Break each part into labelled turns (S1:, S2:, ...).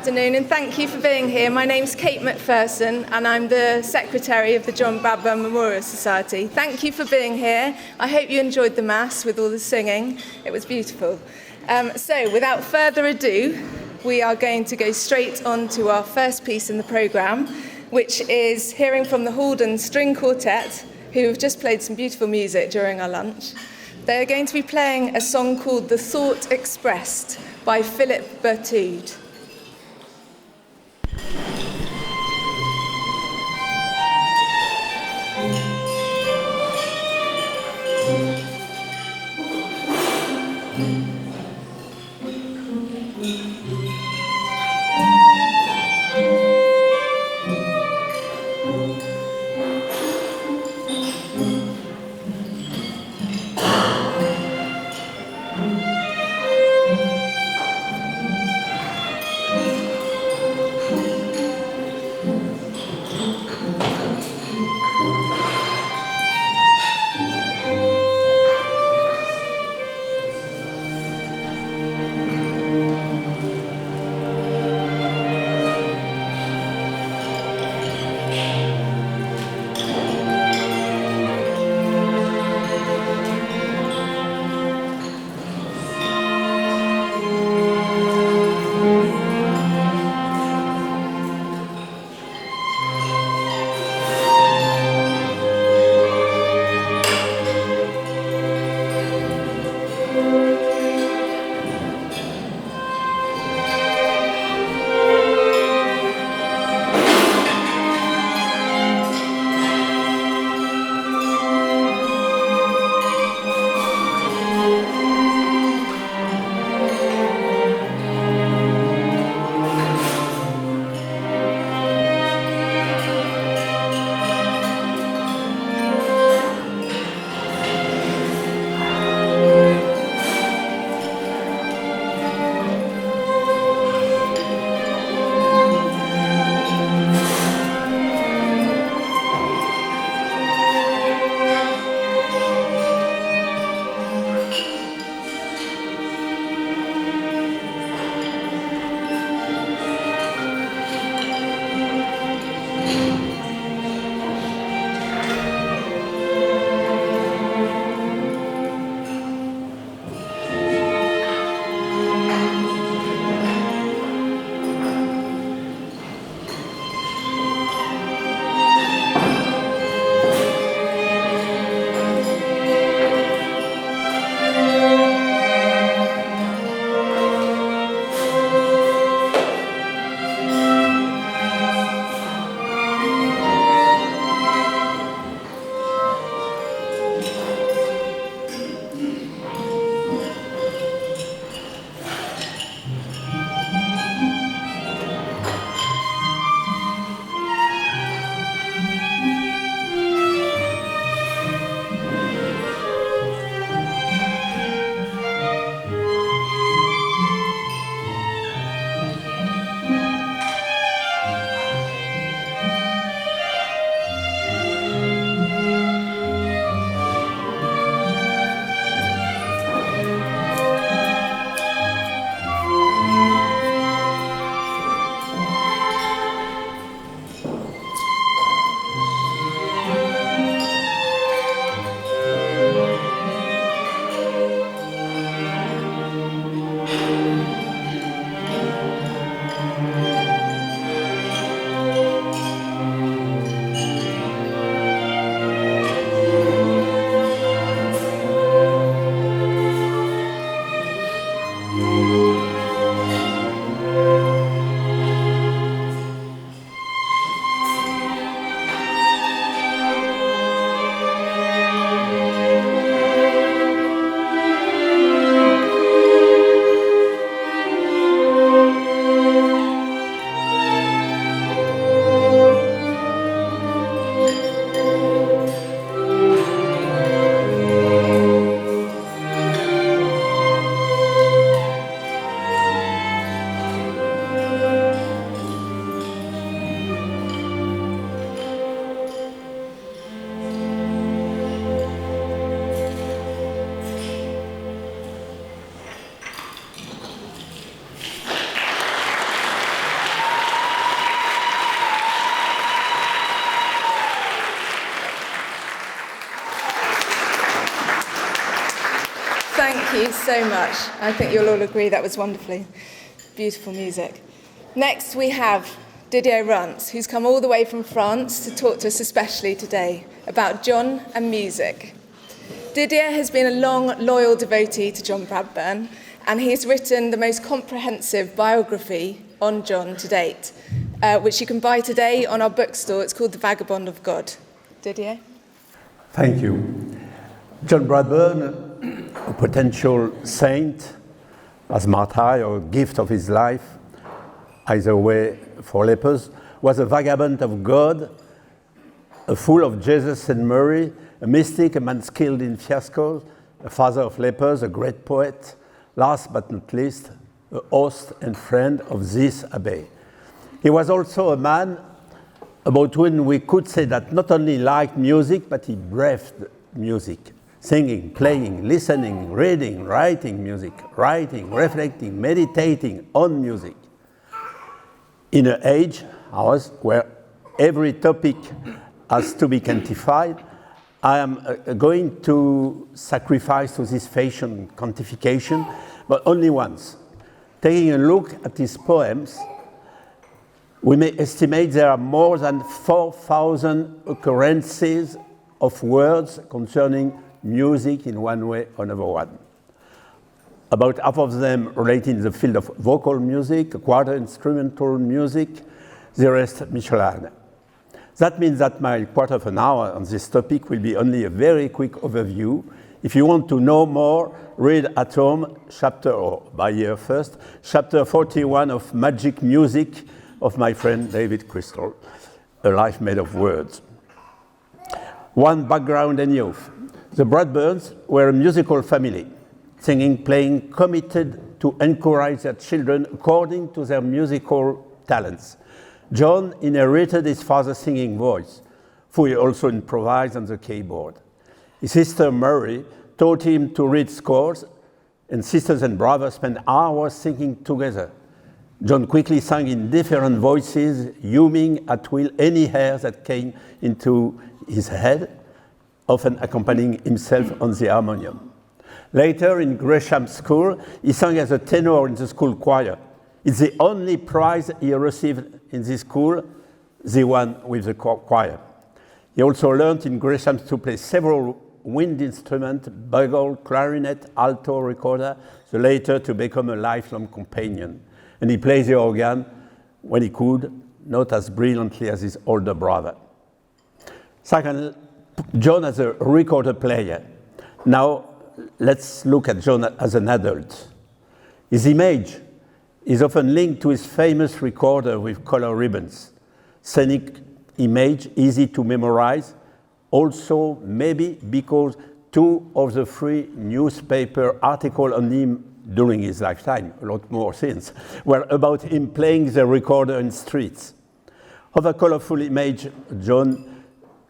S1: afternoon, and thank you for being here. My name's Kate McPherson, and I'm the Secretary of the John Bradburne Memorial Society. Thank you for being here. I hope you enjoyed the Mass with all the singing. It was beautiful. So, without further ado, we are going to go straight on to our first piece in the programme, which is hearing from the Haldon String Quartet, who have just played some beautiful music during our lunch. They're going to be playing a song called The Thought Expressed by Philip Bertude. you so much. I think you'll all agree that was wonderfully beautiful music. Next we have Didier Rance, who's come all the way from France to talk to us especially today about John and music. Didier has been a long, loyal devotee to John Bradburne, and he's written the most comprehensive biography on John to date, which you can buy today on our bookstore. It's called The Vagabond of God. Didier?
S2: Thank you. John Bradburne, a potential saint, as martyr or gift of his life, either way for lepers, was a vagabond of God, a fool of Jesus and Mary, a mystic, a man skilled in fiascos, a father of lepers, a great poet, last but not least, a host and friend of this abbey. He was also a man about whom we could say that not only liked music, but he breathed music, singing, playing, listening, reading, writing music, writing, reflecting, meditating on music. In an age, ours, where every topic has to be quantified, I am going to sacrifice to this fashion quantification, but only once. Taking a look at his poems, we may estimate there are more than 4,000 occurrences of words concerning music in one way or another one. About half of them related in the field of vocal music, quarter instrumental music, the rest miscellanea. That means that my quarter of an hour on this topic will be only a very quick overview. If you want to know more, read at home by ear first, chapter 41 of Magic Music of my friend David Crystal, A Life Made of Words. One background and youth. The Bradburnes were a musical family, singing, playing, committed to encourage their children according to their musical talents. John inherited his father's singing voice, for he also improvised on the keyboard. His sister Mary taught him to read scores, and sisters and brothers spent hours singing together. John quickly sang in different voices, humming at will any air that came into his head, often accompanying himself on the harmonium. Later, in Gresham School, he sang as a tenor in the school choir. It's the only prize he received in this school, the one with the choir. He also learned in Gresham to play several wind instruments, bugle, clarinet, alto, recorder, the later to become a lifelong companion. And he plays the organ when he could, not as brilliantly as his older brother. Second, John as a recorder player. Now, let's look at John as an adult. His image is often linked to his famous recorder with color ribbons. Scenic image, easy to memorize. Also, maybe because 2 of the 3 newspaper articles on him during his lifetime, a lot more since, were about him playing the recorder in streets. Other colorful image, John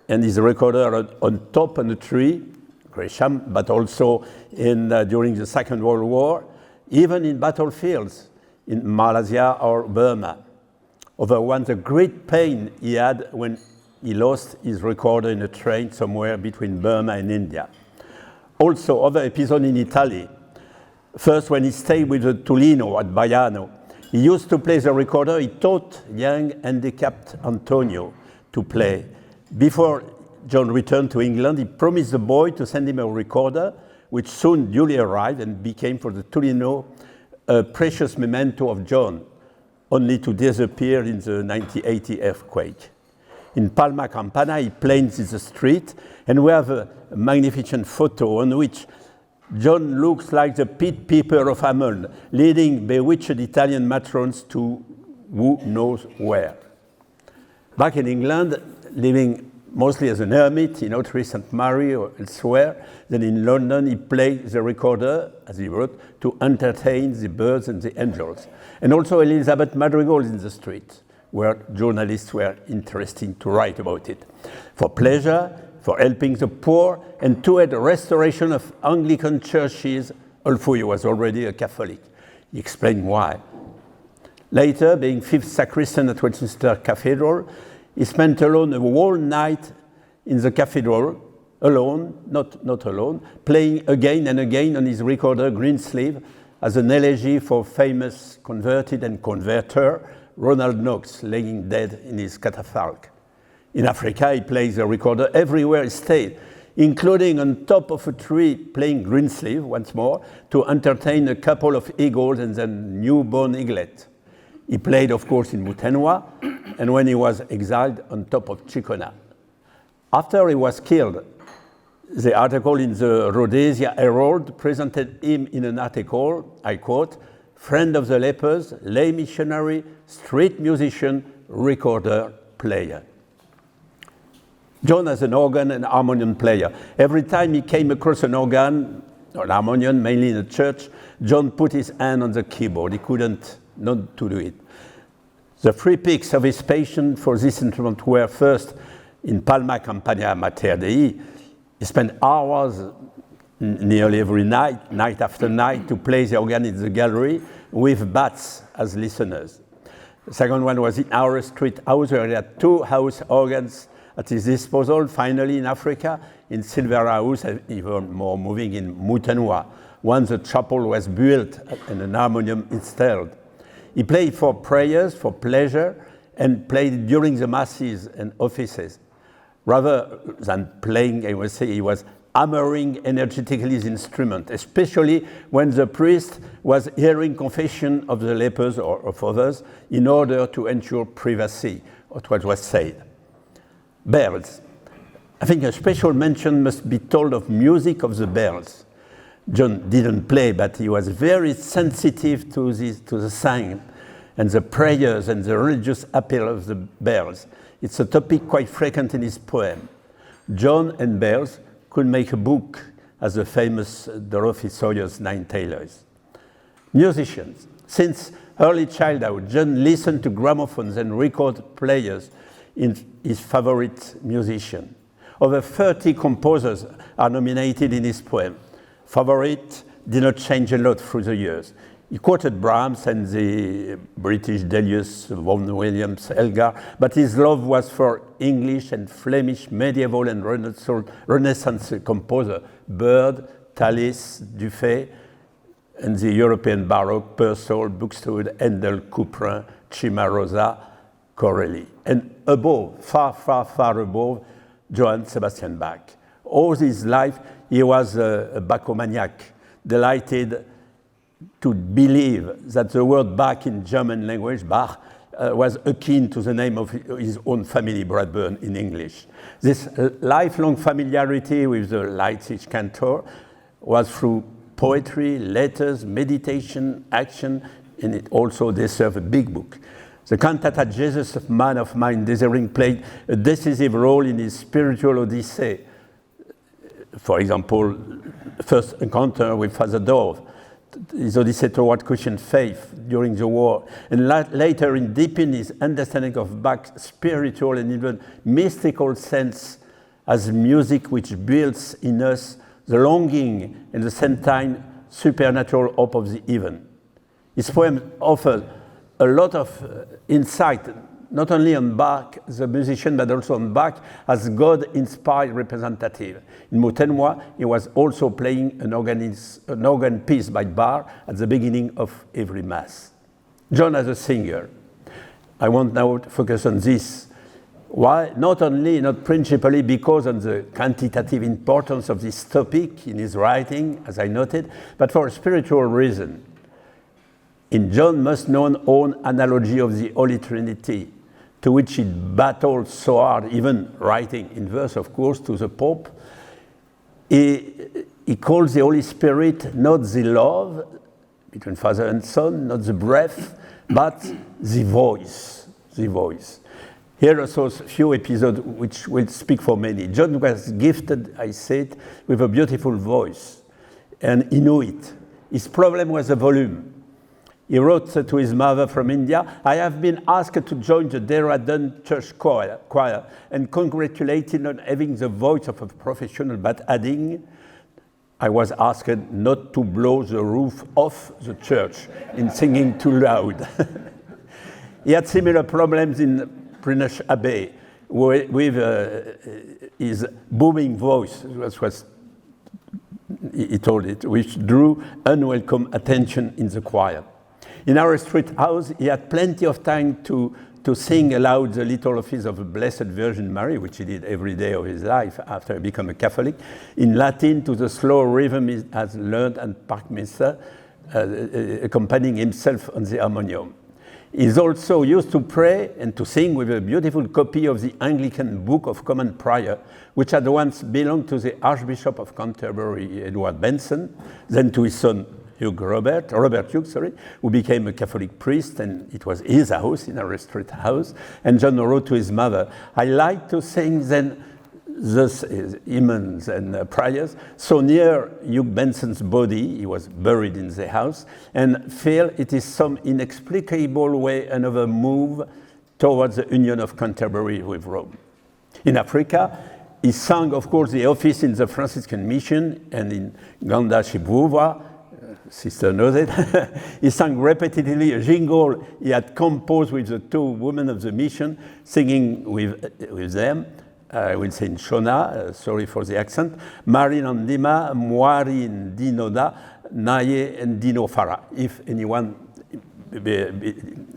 S2: and his recorder on top on a tree, Gresham, but also during the Second World War, even in battlefields in Malaysia or Burma. Other one, the great pain he had when he lost his recorder in a train somewhere between Burma and India. Also, other episode in Italy. First, when he stayed with the Tullino at Baiano, he used to play the recorder. He taught young handicapped Antonio to play. Before John returned to England, he promised the boy to send him a recorder, which soon duly arrived and became for the Tullino a precious memento of John, only to disappear in the 1980 earthquake. In Palma Campana, he plays in the street, and we have a magnificent photo on which John looks like the Pit Piper of Hamelin, leading bewitched Italian matrons to who knows where. Back in England, living mostly as an hermit in Autry St. Mary or elsewhere, then in London he played the recorder, as he wrote, to entertain the birds and the angels. And also Elizabeth Madrigal's in the street, where journalists were interested to write about it. For pleasure, for helping the poor, and to aid the restoration of Anglican churches, although he was already a Catholic. He explained why. Later, being 5th sacristan at Westminster Cathedral, he spent alone a whole night in the cathedral, alone, not alone, playing again and again on his recorder Greensleeve as an elegy for famous converted and converter Ronald Knox, laying dead in his catafalque. In Africa, he plays the recorder everywhere he stayed, including on top of a tree, playing Greensleeve once more to entertain a couple of eagles and the newborn eaglet. He played, of course, in Mutenwa, and when he was exiled, on top of Chikona. After he was killed, the article in the Rhodesia Herald presented him in an article, I quote, "Friend of the lepers, lay missionary, street musician, recorder, player." John as an organ and harmonium player. Every time he came across an organ, or an harmonium, mainly in the church, John put his hand on the keyboard. He couldn't not to do it. The three peaks of his passion for this instrument were first in Palma Campania Mater Dei. He spent hours nearly every night, night after night, to play the organ in the gallery with bats as listeners. The second one was in our street house, where he had 2 house organs at his disposal. Finally, in Africa, in Silver House, even more moving in Mutenwa, once the chapel was built and an harmonium installed. He played for prayers, for pleasure, and played during the masses and offices. Rather than playing, I would say, he was hammering energetically his instrument, especially when the priest was hearing confession of the lepers or of others in order to ensure privacy of what was said. Bells. I think a special mention must be told of music of the bells. John didn't play, but he was very sensitive to the sign and the prayers and the religious appeal of the bells. It's a topic quite frequent in his poem. John and bells could make a book, as the famous Dorothy Sawyer's 9 Tailors. Musicians. Since early childhood, John listened to gramophones and record players in his favorite musician. Over 30 composers are nominated in his poem. Favorite did not change a lot through the years. He quoted Brahms and the British Delius, Vaughan Williams, Elgar, but his love was for English and Flemish medieval and Renaissance composer, Bird, Tallis, Dufay, and the European Baroque, Purcell, Buxtehude, Handel, Couperin, Cimarosa, Corelli. And above, far, far, far above, Johann Sebastian Bach. All his life, he was a Bachomaniac, delighted to believe that the word Bach in German language, Bach, was akin to the name of his own family, Bradburne, in English. This lifelong familiarity with the Leipzig cantor was through poetry, letters, meditation, action, and it also deserved a big book. The cantata Jesus, Man of Mine Desiring, played a decisive role in his spiritual odyssey. For example, first encounter with Father Dove, his odyssey toward Christian faith during the war, and later in deepening his understanding of Bach's spiritual and even mystical sense as music which builds in us the longing and at the same time supernatural hope of the heaven. His poem offers a lot of insight, not only on Bach, the musician, but also on Bach as God-inspired representative. In Mutenwa, he was also playing an organ piece by Bach at the beginning of every Mass. John as a singer. I want now to focus on this. Why? Not principally because of the quantitative importance of this topic in his writing, as I noted, but for a spiritual reason. In John's most known own analogy of the Holy Trinity, to which he battled so hard, even writing in verse, of course, to the Pope, he calls the Holy Spirit not the love between Father and Son, not the breath, but the voice, the voice. Here are those few episodes which will speak for many. John was gifted, I said, with a beautiful voice, and he knew it. His problem was the volume. He wrote to his mother from India, "I have been asked to join the Dehradun church choir and congratulated on having the voice of a professional, but adding, I was asked not to blow the roof off the church in singing too loud." He had similar problems in Buckfast Abbey, with his booming voice, he told it, which drew unwelcome attention in the choir. In our street house, he had plenty of time to sing aloud the little office of the Blessed Virgin Mary, which he did every day of his life after he became a Catholic, in Latin to the slow rhythm he has learned at Parkminster, accompanying himself on the harmonium. He's also used to pray and to sing with a beautiful copy of the Anglican Book of Common Prayer, which had once belonged to the Archbishop of Canterbury, Edward Benson, then to his son Robert Hughes, who became a Catholic priest, and it was his house, in our street house. And John wrote to his mother, "I like to sing then thus hymns and prayers so near Hugh Benson's body," he was buried in the house, "and feel it is some inexplicable way another move towards the union of Canterbury with Rome." In Africa, he sang, of course, the office in the Franciscan mission, and in Ganda Shibwuwa, sister knows it, he sang repetitively a jingle he had composed with the two women of the mission, singing with them. I will say in Shona, sorry for the accent, Mari Nandima, Mwari Ndinoda, Naye and Dino Farah. If anyone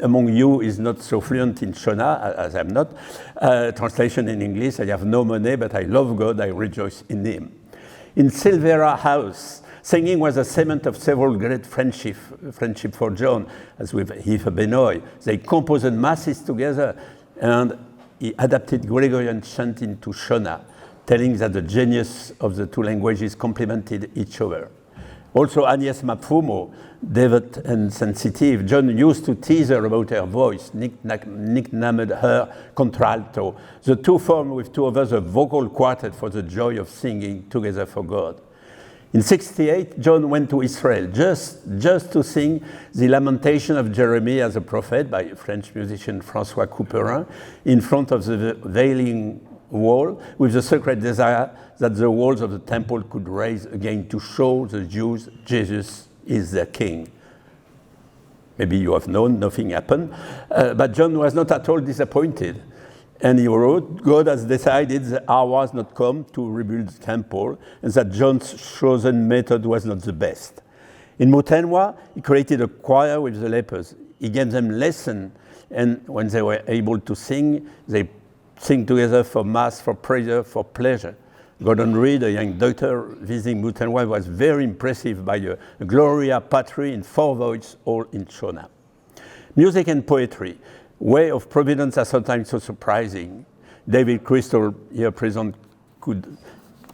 S2: among you is not so fluent in Shona, as I'm not, translation in English, I have no money, but I love God, I rejoice in Him. In Silvera House, singing was a cement of several great friendship for John, as with Heath Benoy. They composed masses together, and he adapted Gregorian chant into Shona, telling that the genius of the two languages complemented each other. Also, Agnes Mapfumo, devout and sensitive, John used to tease her about her voice, nicknamed her contralto. The two formed with two others a vocal quartet for the joy of singing together for God. In 1968, John went to Israel just to sing the Lamentation of Jeremy as a prophet by French musician François Couperin in front of the Wailing Wall, with the secret desire that the walls of the temple could rise again to show the Jews Jesus is their king. Maybe you have known, nothing happened, but John was not at all disappointed. And he wrote, God has decided the hour has not come to rebuild the temple, and that John's chosen method was not the best. In Mutenwa, he created a choir with the lepers. He gave them lessons, and when they were able to sing, they sing together for mass, for prayer, for pleasure. Gordon Reed, a young doctor visiting Mutenwa, was very impressive by a Gloria Patri in 4 voices, all in Shona. Music and poetry. Way of providence are sometimes so surprising. David Crystal, here present, could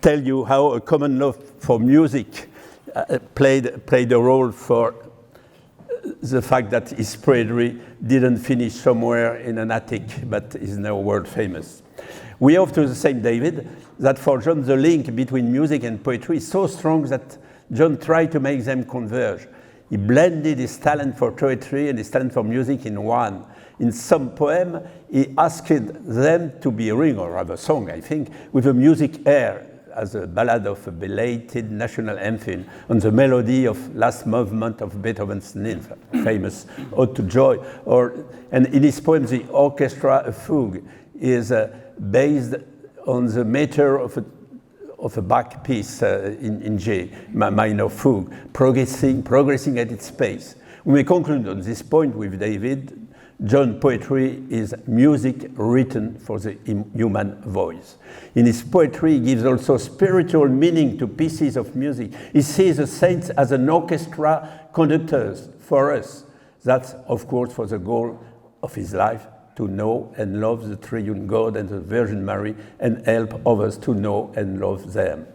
S2: tell you how a common love for music played a role for the fact that his poetry didn't finish somewhere in an attic, but is now world famous. We owe to the same David that for John the link between music and poetry is so strong that John tried to make them converge. He blended his talent for poetry and his talent for music in one. In some poem, he asked them to be ring, or rather song, I think, with a music air, as a ballad of a belated national anthem on the melody of last movement of Beethoven's Ninth, famous Ode to Joy. And in his poem, the orchestra fugue is based on the meter of a Bach piece in G, minor fugue, progressing at its pace. We may conclude on this point with David. John's poetry is music written for the human voice. In his poetry, he gives also spiritual meaning to pieces of music. He sees the saints as an orchestra conductors for us. That's, of course, for the goal of his life, to know and love the triune God and the Virgin Mary, and help others to know and love them.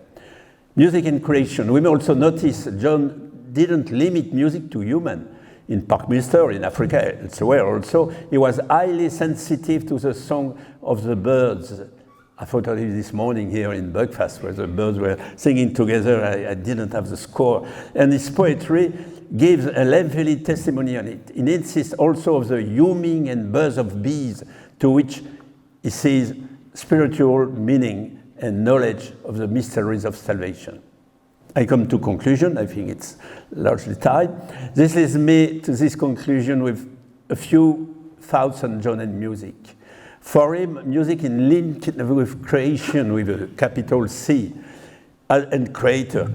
S2: Music and creation. We may also notice John didn't limit music to human. In Parkminster, in Africa, elsewhere also, he was highly sensitive to the song of the birds. I thought of it this morning here in Buckfast, where the birds were singing together. I didn't have the score. And his poetry gives a lively testimony on it. He insists also of the humming and buzz of bees, to which he sees spiritual meaning and knowledge of the mysteries of salvation. I come to conclusion. I think it's largely tied. This leads me to this conclusion with a few thoughts on John and music. For him, music is linked with creation with a capital C, and creator,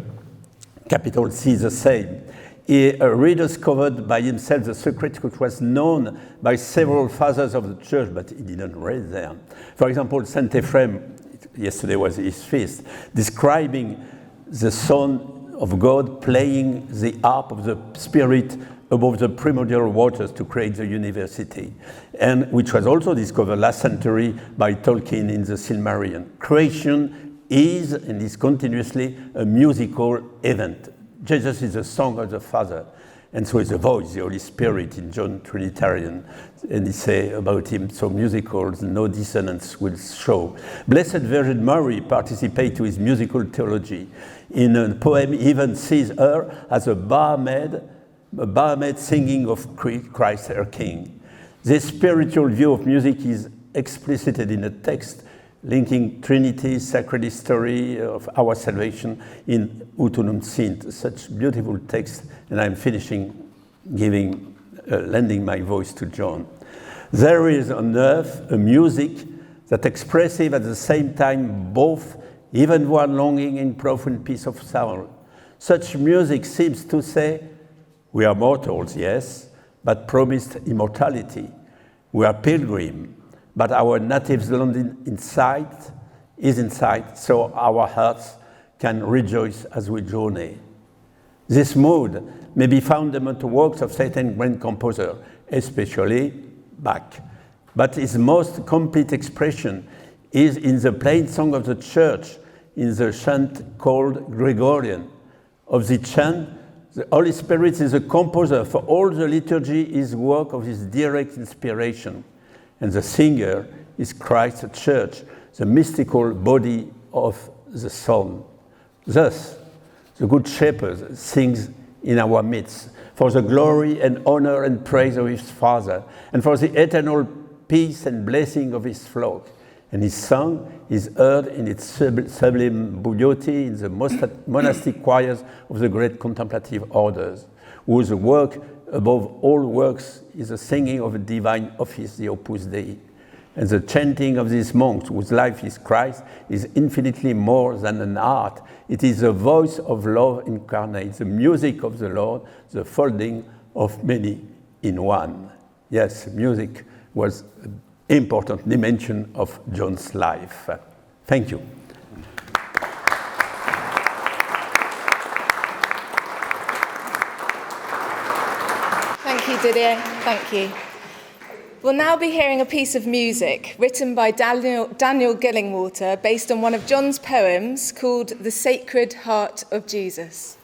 S2: capital C the same. He rediscovered by himself the secret which was known by several fathers of the church, but he didn't read them. For example, Saint Ephraim, yesterday was his feast, describing the Son of God playing the harp of the Spirit above the primordial waters to create the university, and which was also discovered last century by Tolkien in the Silmarillion. Creation is and is continuously a musical event. Jesus is the song of the Father, and so is the voice, the Holy Spirit in John Trinitarian, and he say about him, so musicals, no dissonance will show. Blessed Virgin Mary participate to his musical theology. In a poem, he even sees her as a barmaid singing of Christ her King. This spiritual view of music is explicited in a text linking Trinity, sacred history of our salvation in Ut Unum Sint, such beautiful text, and I'm finishing lending my voice to John. There is on earth a music that expressive at the same time both, even one longing in profound peace of soul. Such music seems to say, we are mortals, yes, but promised immortality. We are pilgrim, but our native land is inside, so our hearts can rejoice as we journey. This mood may be found among the works of certain grand composer, especially Bach, but its most complete expression is in the plain song of the church, in the chant called Gregorian. Of the chant, the Holy Spirit is the composer, for all the liturgy is work of his direct inspiration, and the singer is Christ the church, the mystical body of the Son. Thus, the Good Shepherd sings in our midst for the glory and honor and praise of his Father, and for the eternal peace and blessing of his flock. And his song is heard in its sublime beauty in the monastic choirs of the great contemplative orders, whose work above all works is the singing of a divine office, the Opus Dei. And the chanting of these monks, whose life is Christ, is infinitely more than an art. It is the voice of love incarnate, the music of the Lord, the folding of many in one. Yes, music was important dimension of John's life. Thank you.
S1: Thank you, Didier. Thank you. We'll now be hearing a piece of music written by Daniel Gillingwater based on one of John's poems called The Sacred Heart of Jesus.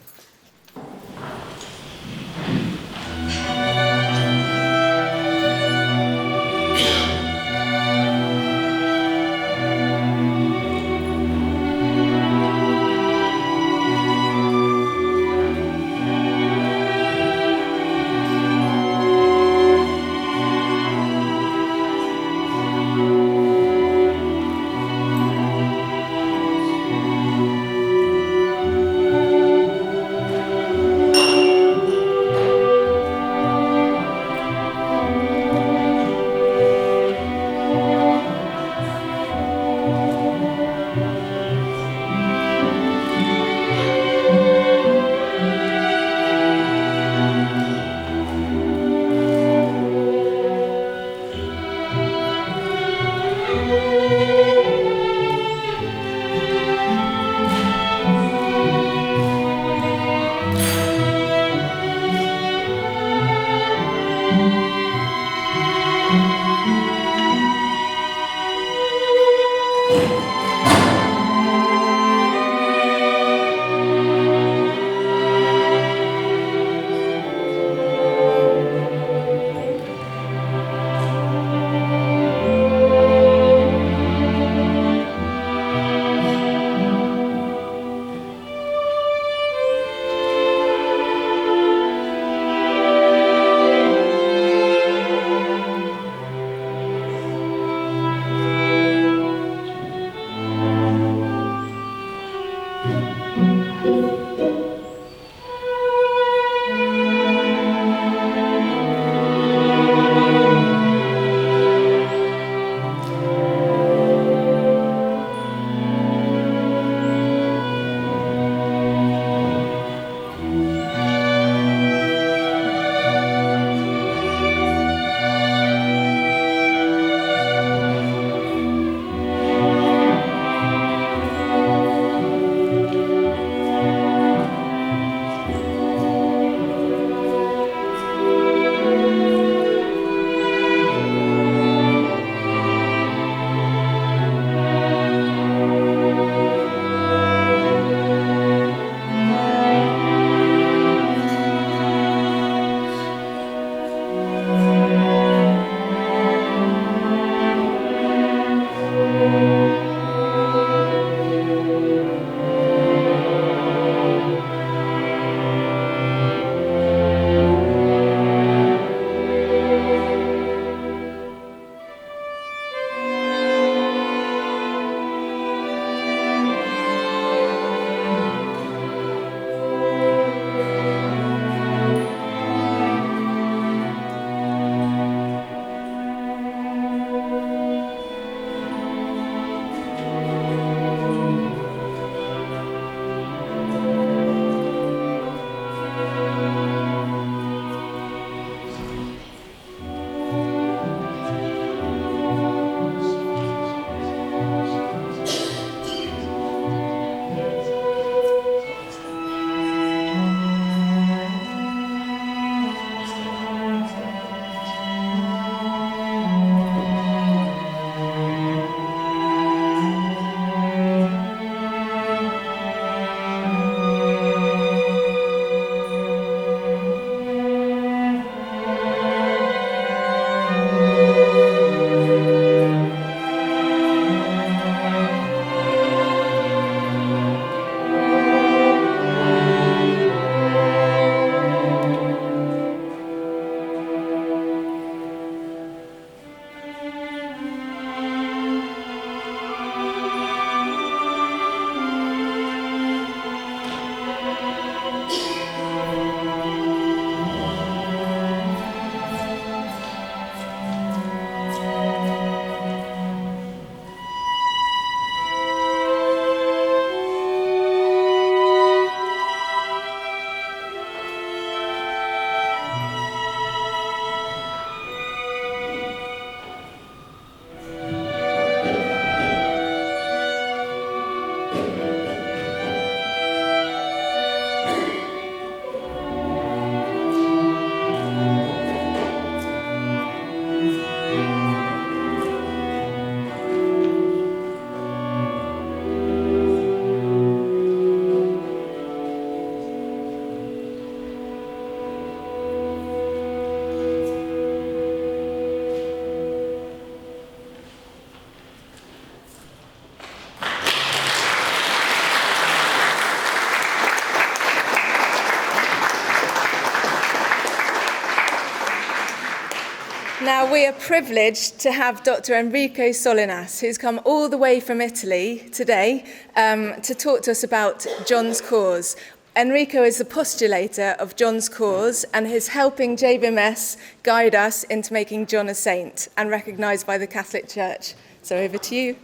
S1: Well, we are privileged to have Dr. Enrico Solinas, who's come all the way from Italy today to talk to us about John's cause. Enrico is the postulator of John's cause and is helping JBMS guide us into making John a saint and recognised by the Catholic Church. So over to you.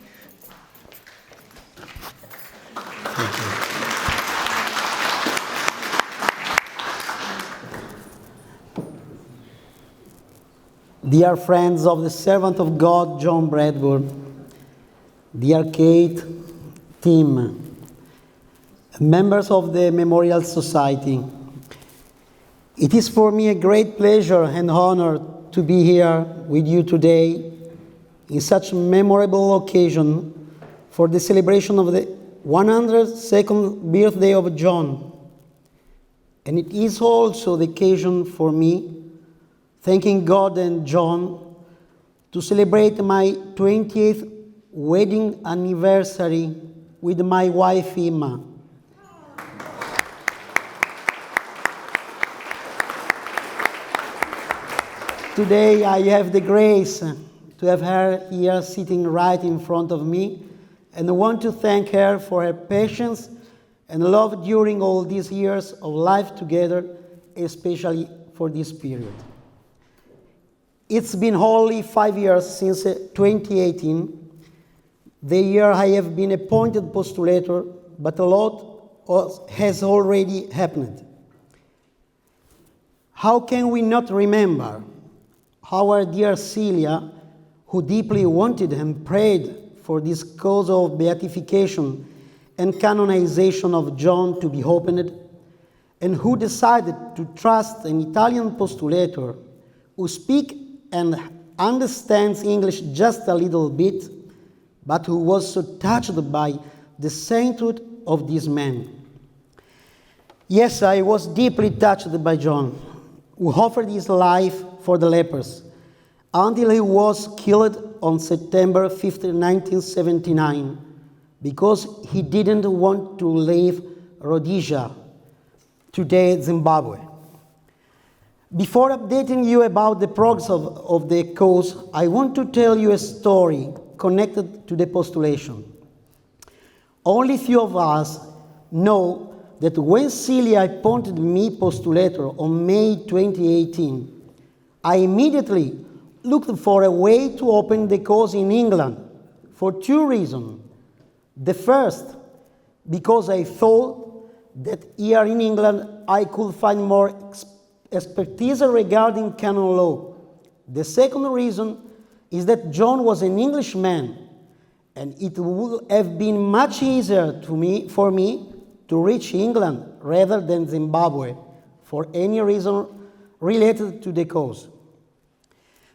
S3: Thank you. Dear friends of the servant of God, John Bradburne, dear Kate, Tim, members of the Memorial Society, it is for me a great pleasure and honor to be here with you today in such a memorable occasion for the celebration of the 102nd birthday of John. And it is also the occasion for me thanking God and John to celebrate my 20th wedding anniversary with my wife Emma. Today I have the grace to have her here sitting right in front of me, and I want to thank her for her patience and love during all these years of life together, especially for this period. It's been wholly 5 years since 2018, the year I have been appointed postulator, but a lot has already happened. How can we not remember how our dear Celia, who deeply wanted and prayed for this cause of beatification and canonization of John to be opened, and who decided to trust an Italian postulator who speaks and understands English just a little bit, but who was so touched by the sainthood of this man. Yes, I was deeply touched by John, who offered his life for the lepers, until he was killed on September 5, 1979, because he didn't want to leave Rhodesia, today Zimbabwe. Before updating you about the progress of the cause, I want to tell you a story connected to the postulation. Only few of us know that when Celia appointed me postulator on May 2018, I immediately looked for a way to open the cause in England for two reasons. The first, because I thought that here in England I could find more expertise regarding canon law. The second reason is that John was an Englishman, and it would have been much easier for me to reach England rather than Zimbabwe for any reason related to the cause.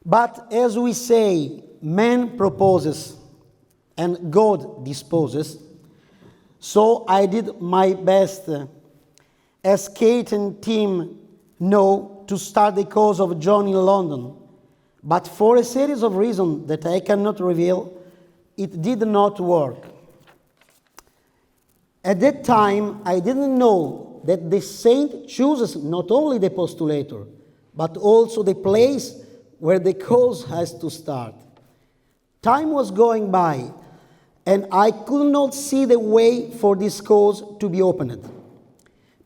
S3: But as we say, man proposes and God disposes. So I did my best, as Kate and Tim know, to start the cause of John in London. But for a series of reasons that I cannot reveal, it did not work. At that time, I didn't know that the saint chooses not only the postulator, but also the place where the cause has to start. Time was going by, and I could not see the way for this cause to be opened.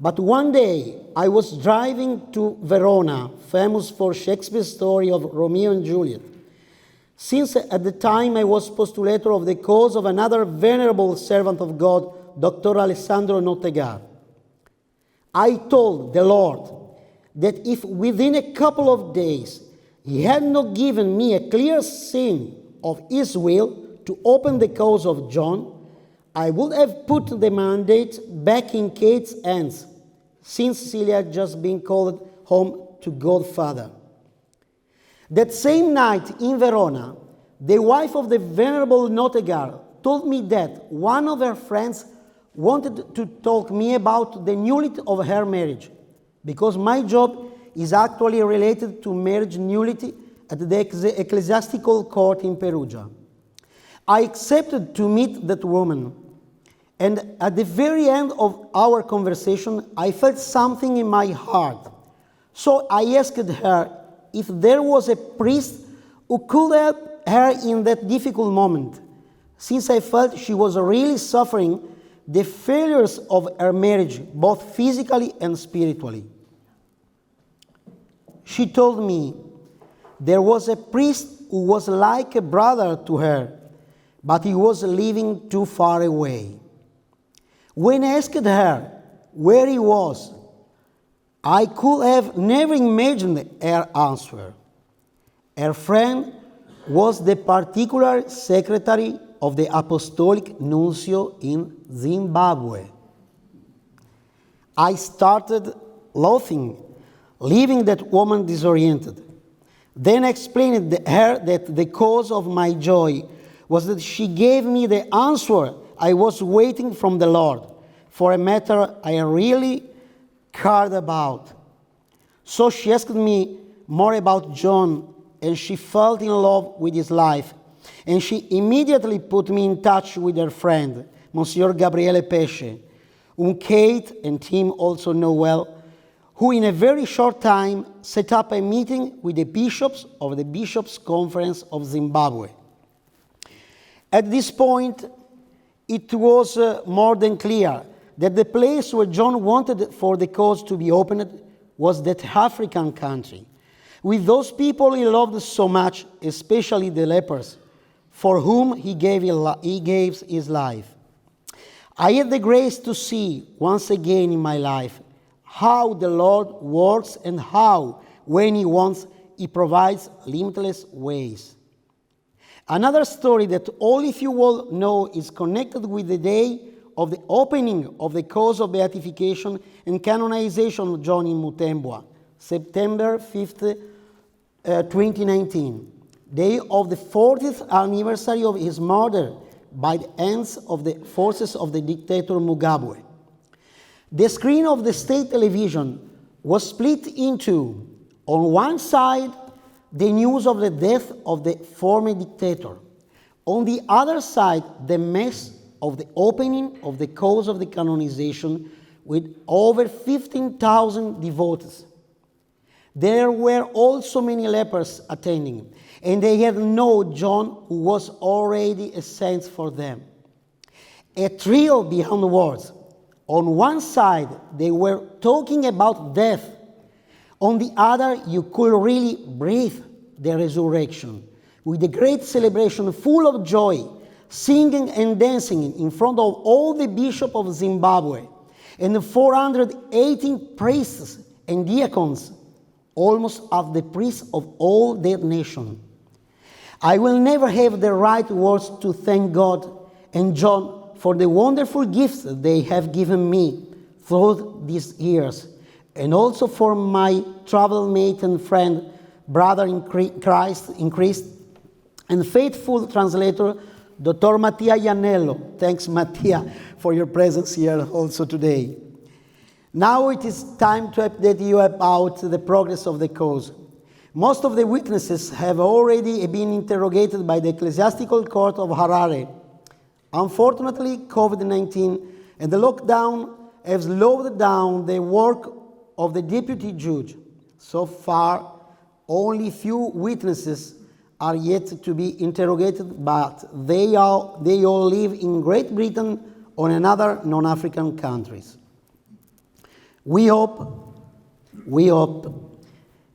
S3: But one day, I was driving to Verona, famous for Shakespeare's story of Romeo and Juliet. Since at the time I was postulator of the cause of another venerable servant of God, Dr. Alessandro Nottegar, I told the Lord that if within a couple of days he had not given me a clear sign of his will to open the cause of John, I would have put the mandate back in Kate's hands, since Celia had just been called home to Godfather. That same night in Verona, the wife of the venerable Nottegar told me that one of her friends wanted to talk me about the nullity of her marriage, because my job is actually related to marriage nullity at the ecclesiastical court in Perugia. I accepted to meet that woman, and at the very end of our conversation, I felt something in my heart. So I asked her if there was a priest who could help her in that difficult moment, since I felt she was really suffering the failures of her marriage, both physically and spiritually. She told me there was a priest who was like a brother to her, but he was living too far away. When I asked her where he was, I could have never imagined her answer. Her friend was the particular secretary of the apostolic nuncio in Zimbabwe. I started laughing, leaving that woman disoriented. Then I explained to her that the cause of my joy was that she gave me the answer I was waiting from the Lord for a matter I really cared about. So she asked me more about John, and she fell in love with his life. And she immediately put me in touch with her friend, Monsieur Gabriele Pesce, whom Kate and Tim also know well, who in a very short time set up a meeting with the bishops of the Bishops' Conference of Zimbabwe. At this point, it was more than clear that the place where John wanted for the cause to be opened was that African country, with those people he loved so much, especially the lepers, for whom he gave his life. I had the grace to see once again in my life how the Lord works and how, when he wants, he provides limitless ways. Another story that all of you will know is connected with the day of the opening of the cause of beatification and canonization of John in Mutembwa, September 5th, 2019, day of the 40th anniversary of his murder by the hands of the forces of the dictator Mugabe. The screen of the state television was split into, on one side, the news of the death of the former dictator. On the other side, the mass of the opening of the cause of the canonization with over 15,000 devotees. There were also many lepers attending, and they had known John, who was already a saint for them. A trio beyond words. On one side, they were talking about death. On the other, you could really breathe the resurrection with a great celebration full of joy, singing and dancing in front of all the bishops of Zimbabwe and 418 priests and deacons, almost as the priests of all that nation. I will never have the right words to thank God and John for the wonderful gifts they have given me through these years, and also for my travel mate and friend, brother in Christ, and faithful translator, Dr. Mattia Iannello. Thanks, Mattia, for your presence here also today. Now it is time to update you about the progress of the cause. Most of the witnesses have already been interrogated by the Ecclesiastical Court of Harare. Unfortunately, COVID-19 and the lockdown have slowed down the work of the deputy judge. So far, only few witnesses are yet to be interrogated, but they all live in Great Britain or in other non-African countries. We hope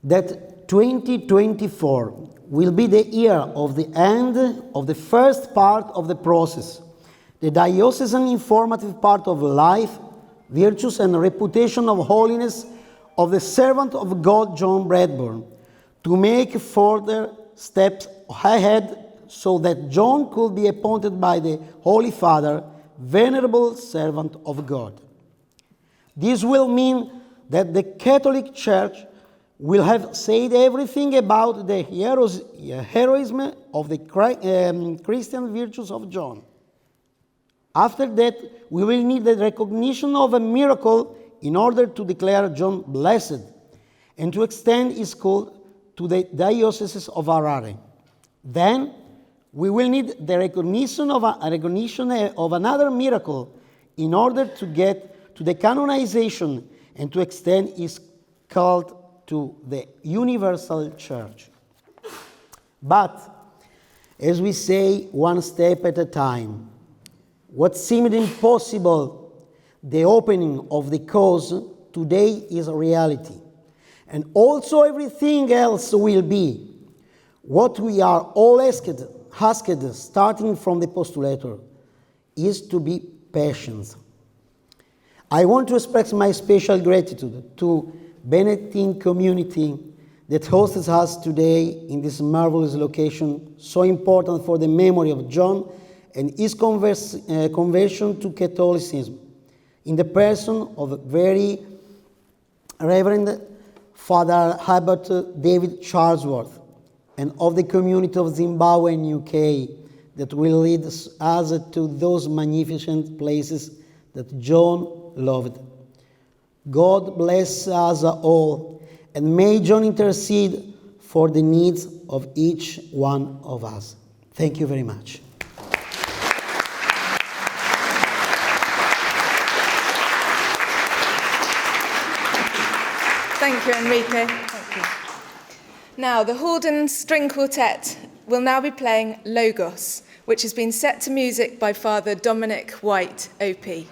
S3: that 2024 will be the year of the end of the first part of the process, the diocesan informative part of life, virtues, and reputation of holiness of the servant of God, John Bradburne, to make further steps ahead so that John could be appointed by the Holy Father, venerable servant of God. This will mean that the Catholic Church will have said everything about the heroism of the Christian virtues of John. After that, we will need the recognition of a miracle in order to declare John blessed and to extend his cult to the dioceses of Harare. Then, we will need the recognition of another miracle in order to get to the canonization and to extend his cult to the universal church. But, as we say, one step at a time. What seemed impossible, the opening of the cause, today is a reality. And also everything else will be. What we are all asked, starting from the postulator, is to be patient. I want to express my special gratitude to Benedictine community that hosts us today in this marvelous location, so important for the memory of John and his conversion to Catholicism, in the person of very Reverend Father Herbert David Charlesworth, and of the community of Zimbabwe and UK that will lead us to those magnificent places that John loved. God bless us all, and may John intercede for the needs of each one of us. Thank you very much.
S1: Thank you, Enrico. Thank you. Now, the Haldon String Quartet will now be playing Logos, which has been set to music by Father Dominic White, OP.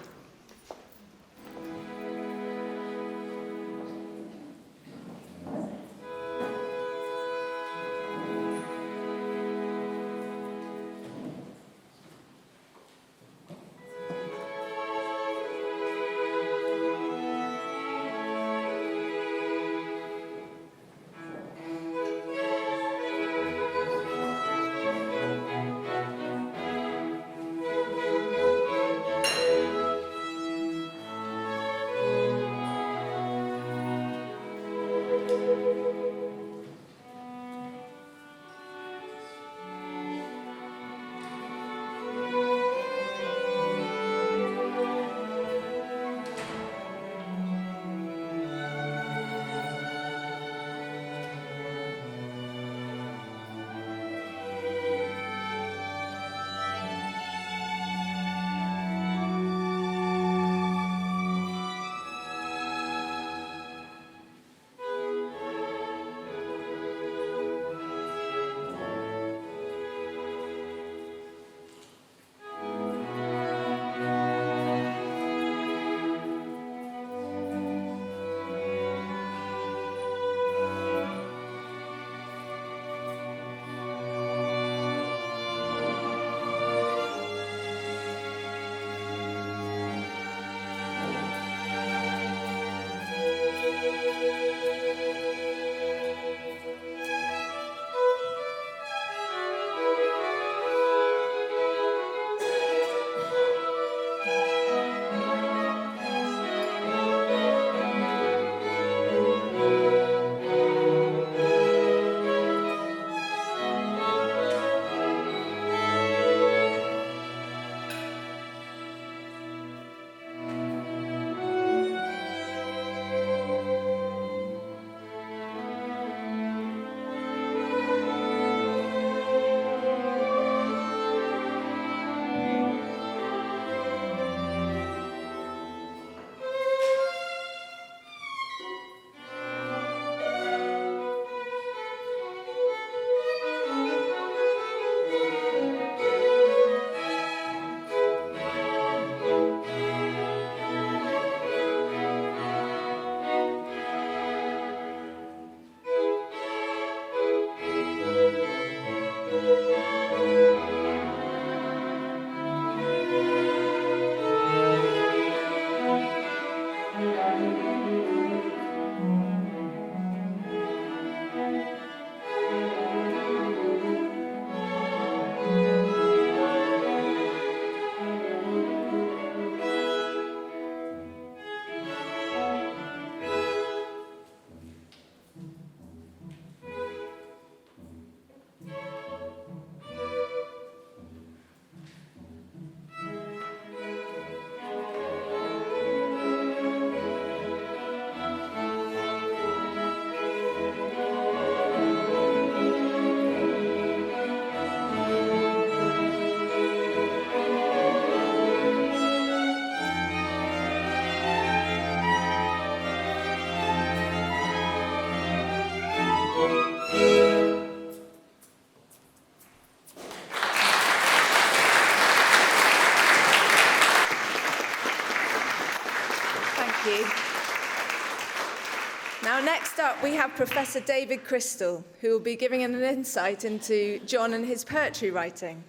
S1: Next up, we have Professor David Crystal, who will be giving an insight into John and his poetry writing.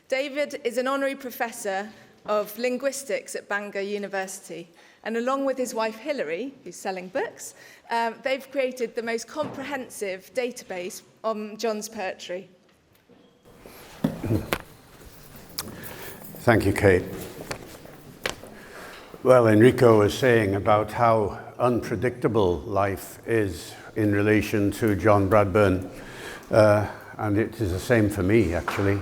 S1: David is an honorary professor of linguistics at Bangor University, and along with his wife Hilary, who's selling books, they've created the most comprehensive database on John's poetry.
S4: Thank you, Kate. Well, Enrico was saying about how unpredictable life is in relation to John Bradburne, and it is the same for me, actually.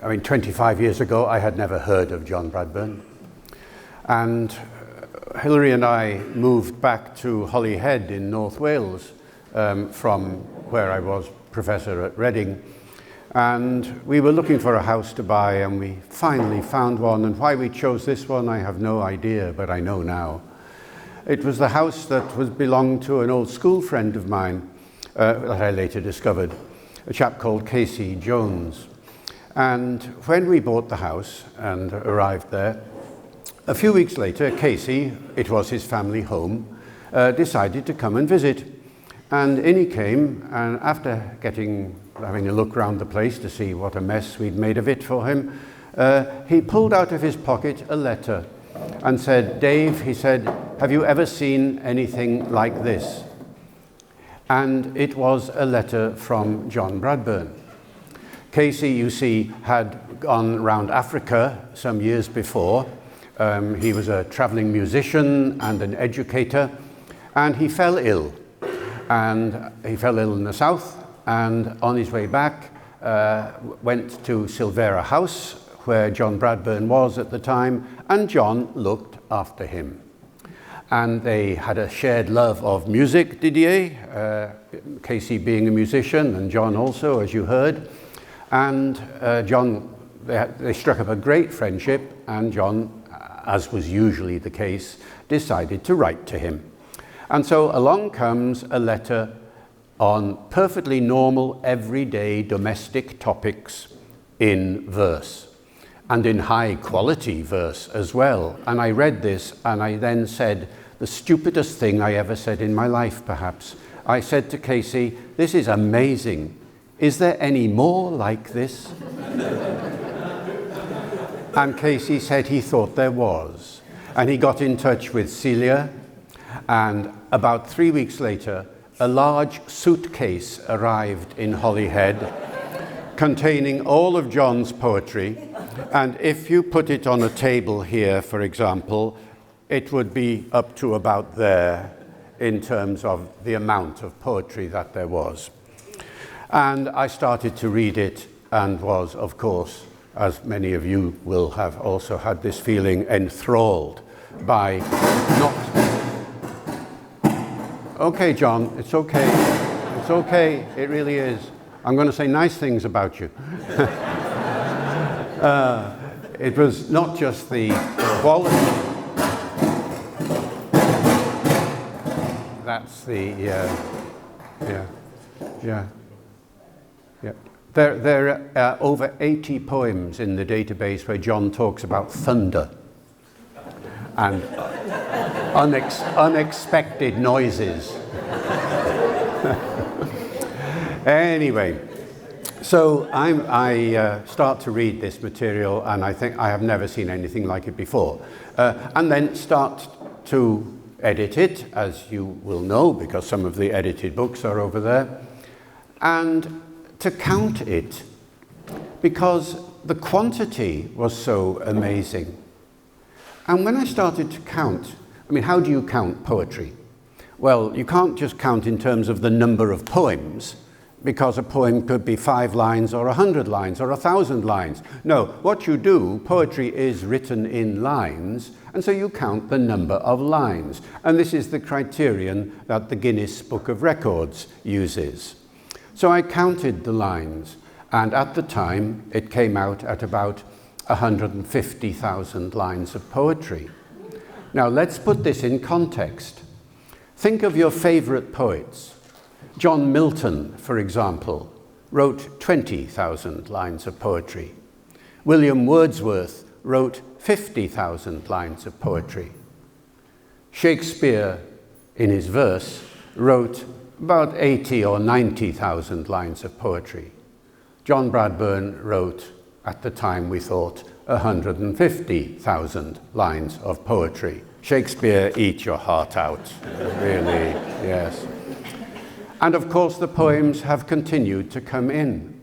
S4: 25 years ago, I had never heard of John Bradburne. And Hilary and I moved back to Holyhead in North Wales from where I was professor at Reading. And we were looking for a house to buy, and we finally found one. And why we chose this one, I have no idea, but I know now. It was the house that belonged to an old school friend of mine that I later discovered, a chap called Casey Jones. And when we bought the house and arrived there, a few weeks later, Casey, it was his family home, decided to come and visit. And in he came, and after having a look round the place to see what a mess we'd made of it for him, he pulled out of his pocket a letter and said, "Dave," he said, "have you ever seen anything like this?" And it was a letter from John Bradburne. Casey, you see, had gone round Africa some years before. He was a traveling musician and an educator, and he fell ill. And he fell ill in the south, and on his way back, went to Silvera House, where John Bradburne was at the time, and John looked after him. And they had a shared love of music, Didier, Casey being a musician, and John also, as you heard. And they struck up a great friendship, and John, as was usually the case, decided to write to him. And so along comes a letter on perfectly normal, everyday domestic topics in verse, and in high quality verse as well. And I read this, and I then said the stupidest thing I ever said in my life, perhaps. I said to Casey, "This is amazing. Is there any more like this?" And Casey said he thought there was. And he got in touch with Celia, and about 3 weeks later, a large suitcase arrived in Holyhead containing all of John's poetry. And if you put it on a table here, for example, it would be up to about there in terms of the amount of poetry that there was. And I started to read it and was, of course, as many of you will have also had this feeling, enthralled by not... Okay, John, it's okay. It's okay, it really is. I'm going to say nice things about you. It was not just the quality. That's the, yeah. There are over 80 poems in the database where John talks about thunder and unexpected noises. Anyway, so I start to read this material, and I think I have never seen anything like it before. And then start to edit it, as you will know, because some of the edited books are over there, and to count it, because the quantity was so amazing. And when I started to count, how do you count poetry? Well, you can't just count in terms of the number of poems, because a poem could be 5 lines or 100 lines or 1,000 lines. No, what you do, poetry is written in lines, and so you count the number of lines. And this is the criterion that the Guinness Book of Records uses. So I counted the lines, and at the time it came out at about 150,000 lines of poetry. Now let's put this in context. Think of your favorite poets. John Milton, for example, wrote 20,000 lines of poetry. William Wordsworth wrote 50,000 lines of poetry. Shakespeare, in his verse, wrote about 80 or 90,000 lines of poetry. John Bradburne wrote, at the time we thought, 150,000 lines of poetry. Shakespeare, eat your heart out, really, yes. And of course the poems have continued to come in.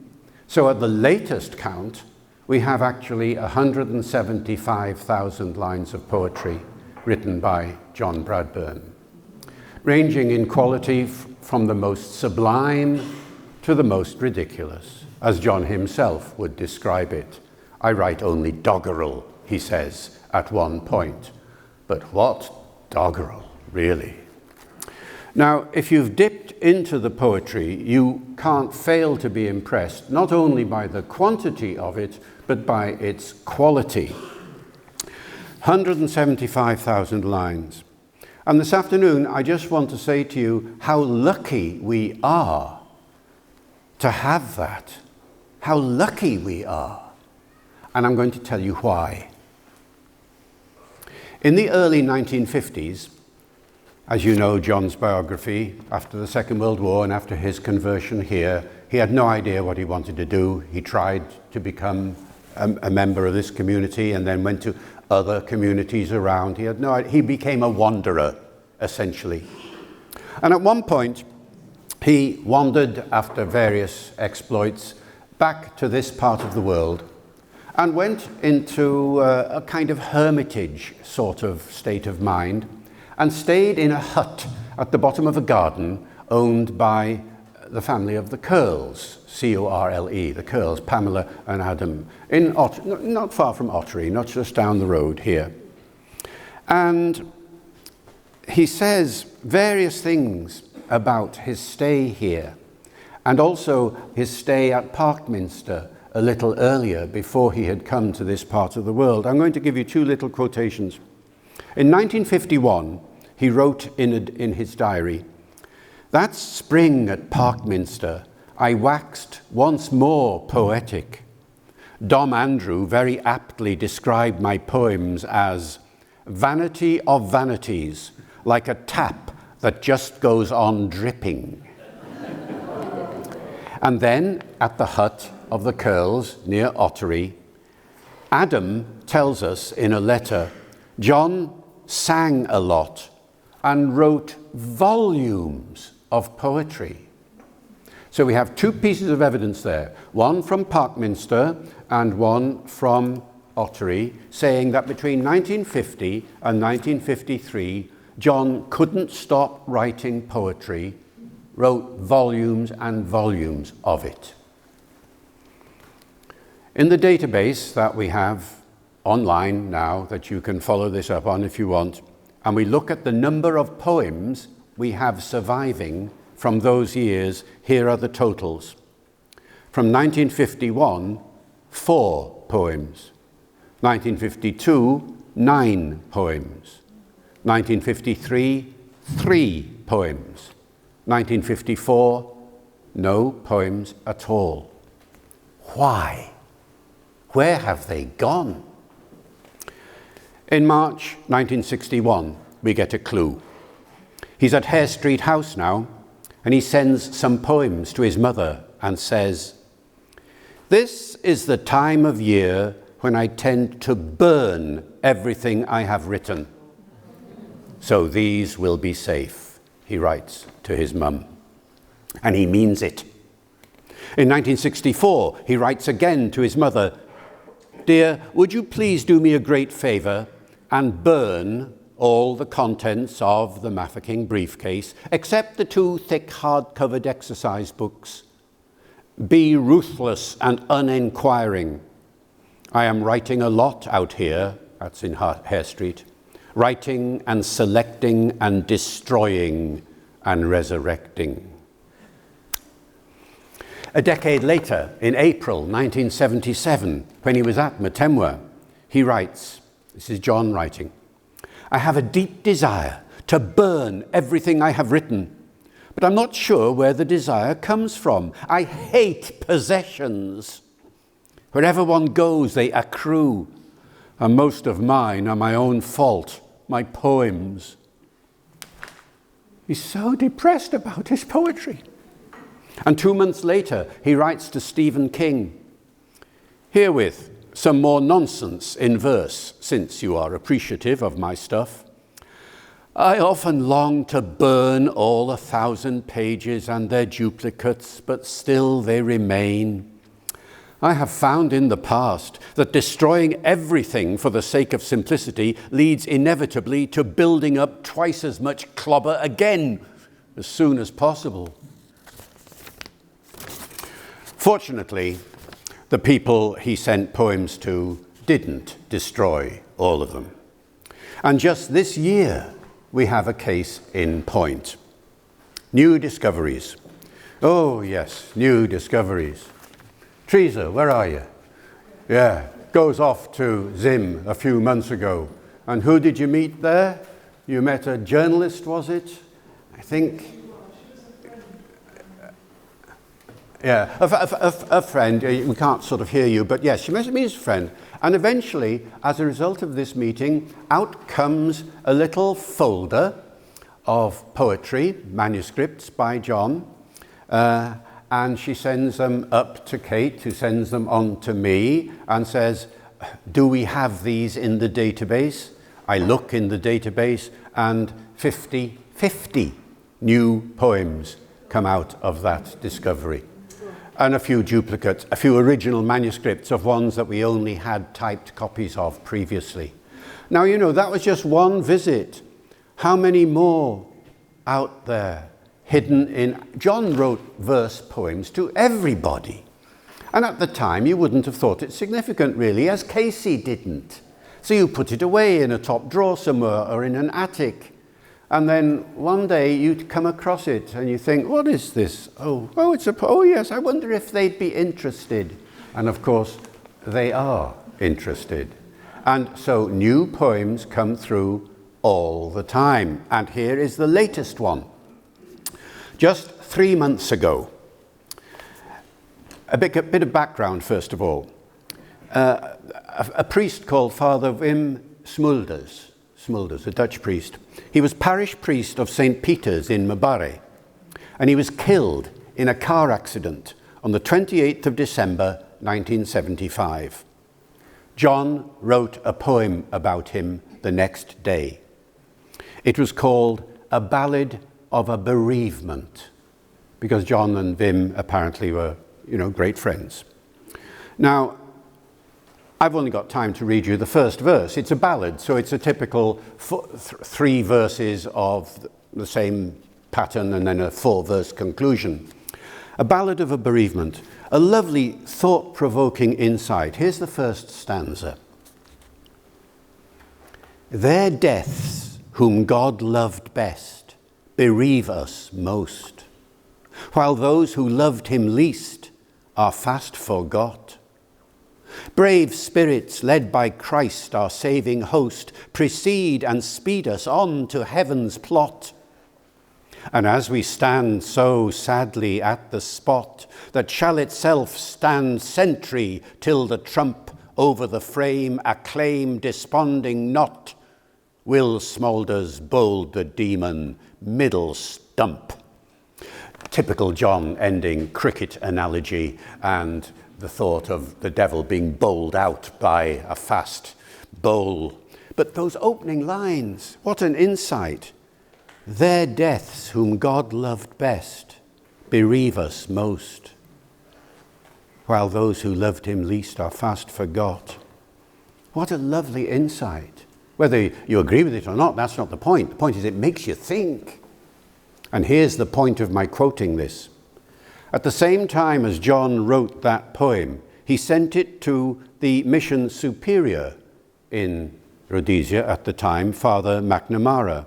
S4: So at the latest count, we have actually 175,000 lines of poetry written by John Bradburne, ranging in quality from the most sublime to the most ridiculous, as John himself would describe it. I write only doggerel, he says at one point. But what doggerel, really? Now, if you've dipped into the poetry, you can't fail to be impressed, not only by the quantity of it, but by its quality. 175,000 lines. And this afternoon, I just want to say to you how lucky we are to have that. How lucky we are. And I'm going to tell you why. In the early 1950s, as you know, John's biography, after the Second World War and after his conversion here, he had no idea what he wanted to do. He tried to become a member of this community and then went to other communities around. He became a wanderer, essentially. And at one point, he wandered after various exploits back to this part of the world and went into a kind of hermitage sort of state of mind and stayed in a hut at the bottom of a garden owned by the family of the Curls, C-O-R-L-E, the Curls, Pamela and Adam, not far from Ottery, not just down the road here. And he says various things about his stay here and also his stay at Parkminster a little earlier before he had come to this part of the world. I'm going to give you two little quotations. In 1951, he wrote in his diary, "That spring at Parkminster, I waxed once more poetic. Dom Andrew very aptly described my poems as vanity of vanities, like a tap that just goes on dripping." And then at the hut of the Curls near Ottery, Adam tells us in a letter, John sang a lot and wrote volumes of poetry. So we have two pieces of evidence there, one from Parkminster and one from Ottery, saying that between 1950 and 1953, John couldn't stop writing poetry, wrote volumes and volumes of it. In the database that we have online now, that you can follow this up on if you want, and we look at the number of poems we have surviving from those years, here are the totals. From 1951, 4 poems. 1952, 9 poems. 1953, 3 poems. 1954, no poems at all. Why? Where have they gone? In March 1961, we get a clue. He's at Hare Street House now, and he sends some poems to his mother and says, "This is the time of year when I tend to burn everything I have written. So these will be safe," he writes to his mum. And he means it. In 1964, he writes again to his mother, "Dear, would you please do me a great favor and burn all the contents of the Mafeking briefcase, except the 2 thick hard-covered exercise books. Be ruthless and uninquiring. I am writing a lot out here," that's in Hare Street, "writing and selecting and destroying and resurrecting." A decade later, in April 1977, when he was at Matemwa, he writes, this is John writing, "I have a deep desire to burn everything I have written, but I'm not sure where the desire comes from. I hate possessions. Wherever one goes, they accrue, and most of mine are my own fault, my poems." He's so depressed about his poetry. And 2 months later, he writes to Stephen King, "Herewith, some more nonsense in verse, since you are appreciative of my stuff. I often long to burn all 1,000 pages and their duplicates, but still they remain. I have found in the past that destroying everything for the sake of simplicity leads inevitably to building up twice as much clobber again as soon as possible." Fortunately, the people he sent poems to didn't destroy all of them. And just this year, we have a case in point. New discoveries. Oh yes, new discoveries. Teresa, where are you? Yeah, goes off to Zim a few months ago. And who did you meet there? You met a journalist, was it? I think. Yeah, a friend. We can't sort of hear you, but yes, she met me as a friend. And eventually, as a result of this meeting, out comes a little folder of poetry, manuscripts by John, and she sends them up to Kate, who sends them on to me, and says, "Do we have these in the database?" I look in the database, and 50 new poems come out of that discovery. And a few duplicates, a few original manuscripts of ones that we only had typed copies of previously. Now, you know, that was just one visit. How many more out there hidden in... John wrote verse poems to everybody. And at the time, you wouldn't have thought it significant, really, as Casey didn't. So you put it away in a top drawer somewhere or in an attic. And then one day you'd come across it and you think, what is this? Oh yes, I wonder if they'd be interested. And of course, they are interested. And so new poems come through all the time. And here is the latest one. Just 3 months ago, a bit of background first of all. A priest called Father Wim Smulders, a Dutch priest. He was parish priest of St. Peter's in Mbare, and he was killed in a car accident on the 28th of December, 1975. John wrote a poem about him the next day. It was called A Ballad of a Bereavement, because John and Wim apparently were, great friends. Now, I've only got time to read you the first verse. It's a ballad, so it's a typical 3 verses of the same pattern and then a 4-verse conclusion. A Ballad of a Bereavement, a lovely, thought-provoking insight. Here's the first stanza. Their deaths, whom God loved best, bereave us most, while those who loved him least are fast forgot. Brave spirits led by Christ, our saving host, precede and speed us on to heaven's plot. And as we stand so sadly at the spot that shall itself stand sentry till the trump over the frame acclaim desponding not, Will Smulders bold the demon middle stump. Typical John ending cricket analogy and the thought of the devil being bowled out by a fast bowl. But those opening lines, what an insight. Their deaths, whom God loved best, bereave us most, while those who loved him least are fast forgot. What a lovely insight. Whether you agree with it or not, that's not the point. The point is it makes you think. And here's the point of my quoting this. At the same time as John wrote that poem, he sent it to the mission superior in Rhodesia at the time, Father McNamara,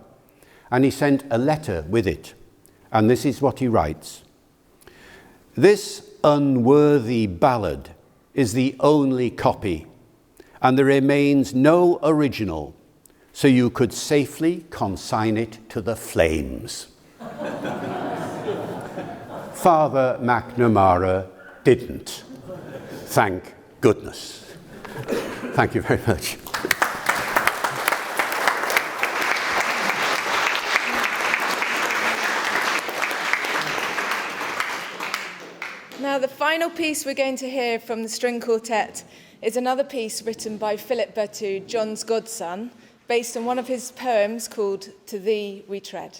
S4: and he sent a letter with it. And this is what he writes. This unworthy ballad is the only copy, and there remains no original, so you could safely consign it to the flames. Father McNamara didn't. Thank goodness. Thank you very much.
S1: Now, the final piece we're going to hear from the string quartet is another piece written by Philip Berthoud, John's godson, based on one of his poems called To Thee We Tread.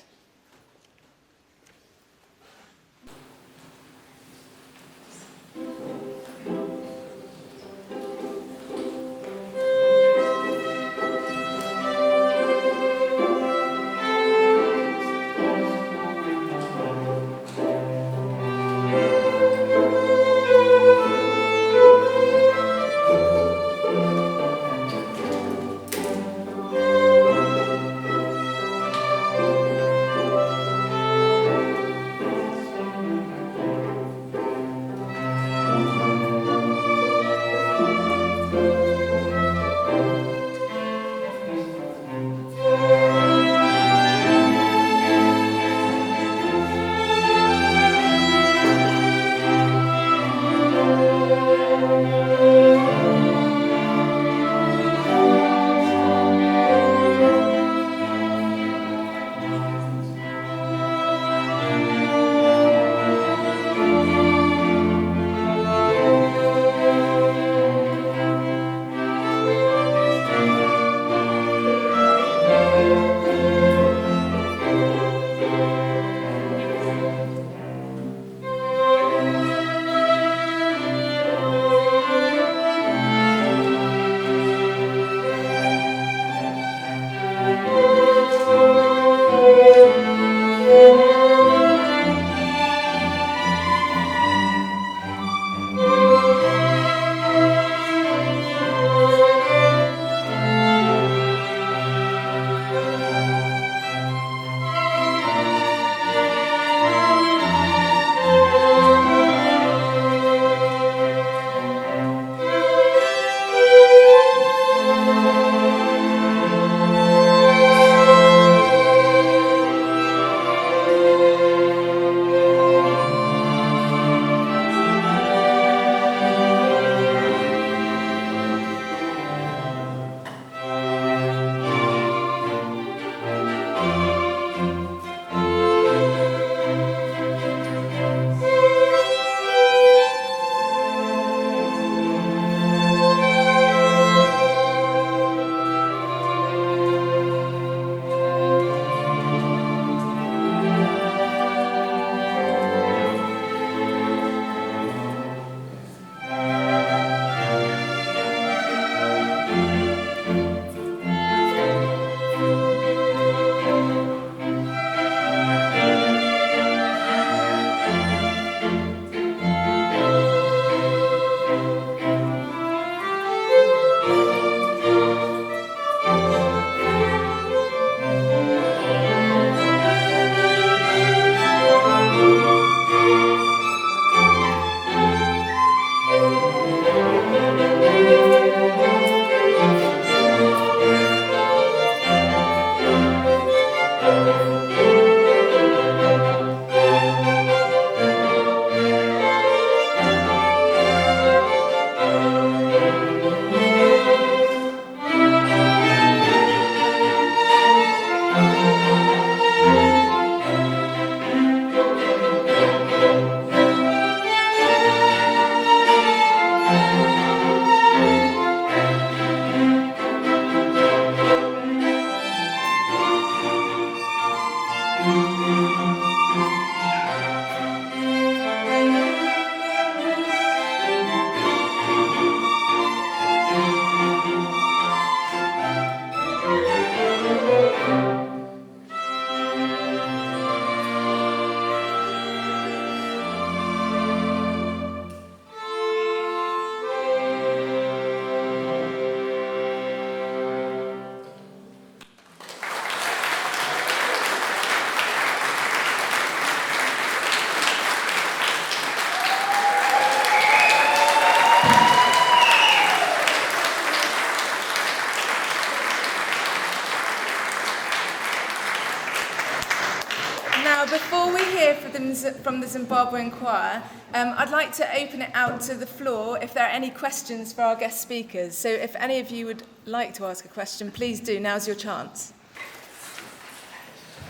S1: Before we hear from the Zimbabwean choir, I'd like to open it out to the floor if there are any questions for our guest speakers. So if any of you would like to ask a question, please do. Now's your chance.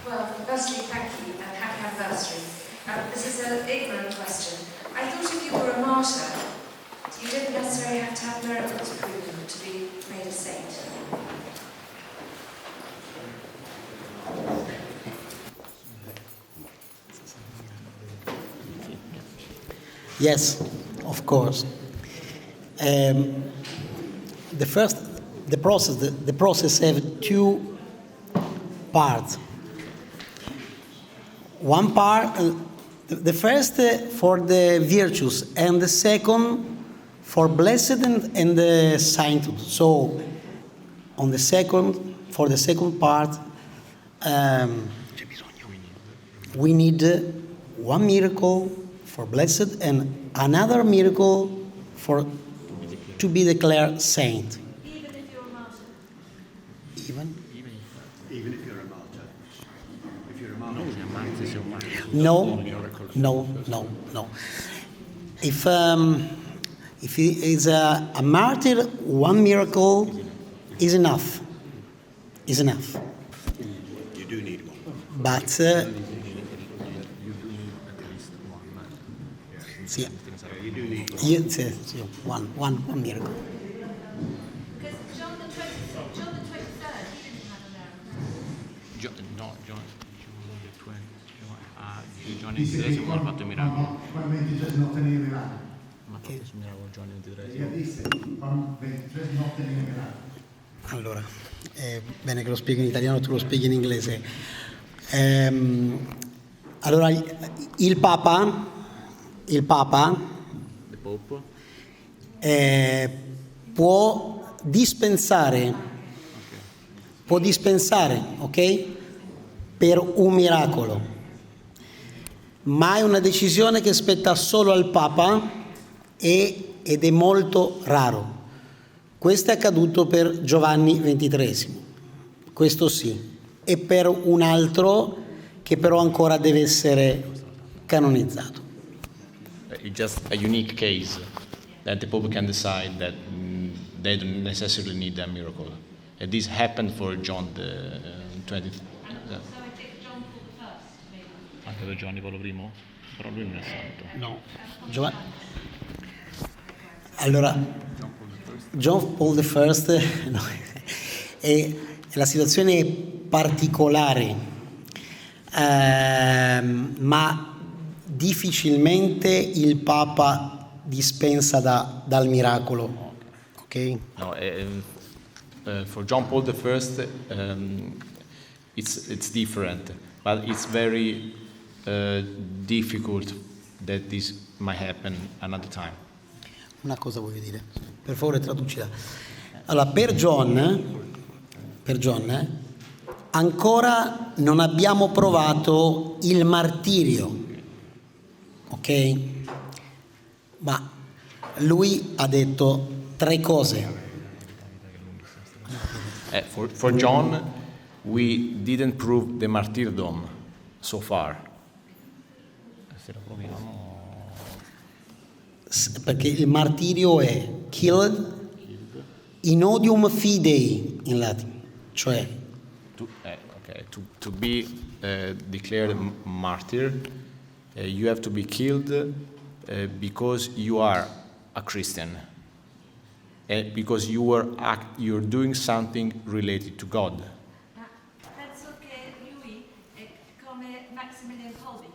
S5: Well, firstly, thank you and happy anniversary. This is an ignorant question. I thought if you were a martyr, you didn't necessarily have to have miracles proven to be made a saint.
S3: Yes, of course. The process have two parts. One part, the first for the virtues, and the second for blessed and the sainthood. So, for the second part, we need one miracle for blessed and another miracle to be declared saint.
S5: Even if you're a martyr?
S3: Even
S4: Even if you're a martyr. If you're a martyr.
S3: No. If he is a martyr, one miracle is enough. Is enough.
S4: You do need one.
S3: But sì,
S4: You do need one.
S3: one miracle.
S5: Because John the 23rd, he didn't have a miracle.
S6: Giovanni XXIII non ha fatto il miracolo.
S7: Juan 23 no tenía milagro.
S6: Non ha fatto il miracolo Giovanni
S7: Ella
S6: XXIII.
S7: dice, Juan 23 no tenía milagro.
S3: Allora, è bene che lo spieghi in italiano, tu lo spieghi in inglese. Allora, il Papa,
S6: The Pope.
S3: può dispensare, ok? Per un miracolo, ma è una decisione che spetta solo al Papa ed è molto raro. Questo è accaduto per Giovanni XXIII, questo sì, e per un altro che però ancora deve essere canonizzato.
S6: It's just a unique case that the Pope can decide that they don't necessarily need a miracle. And this happened for John the 20th.
S5: So I think John Paul I, maybe.
S6: Anche per Giovanni Paolo I? Però lui non è santo.
S3: No, allora, John Paul I no, è la situazione è particolare, ma difficilmente il Papa dispensa dal miracolo, ok?
S6: No, for John Paul I, it's different, but it's very difficult that this might happen another time.
S3: Una cosa voglio dire, per favore traducila. Allora, per John, ancora non abbiamo provato il martirio, ok? Ma lui ha detto 3 cose.
S6: For John, we didn't prove the martyrdom so far. Se lo proviamo.
S3: Perché il martirio è killed in odium fidei in latino, cioè
S6: To be declared a martyr, you have to be killed because you are a Christian, because you're doing something related to God.
S5: Ma penso che lui è come Maximilian Kolbe,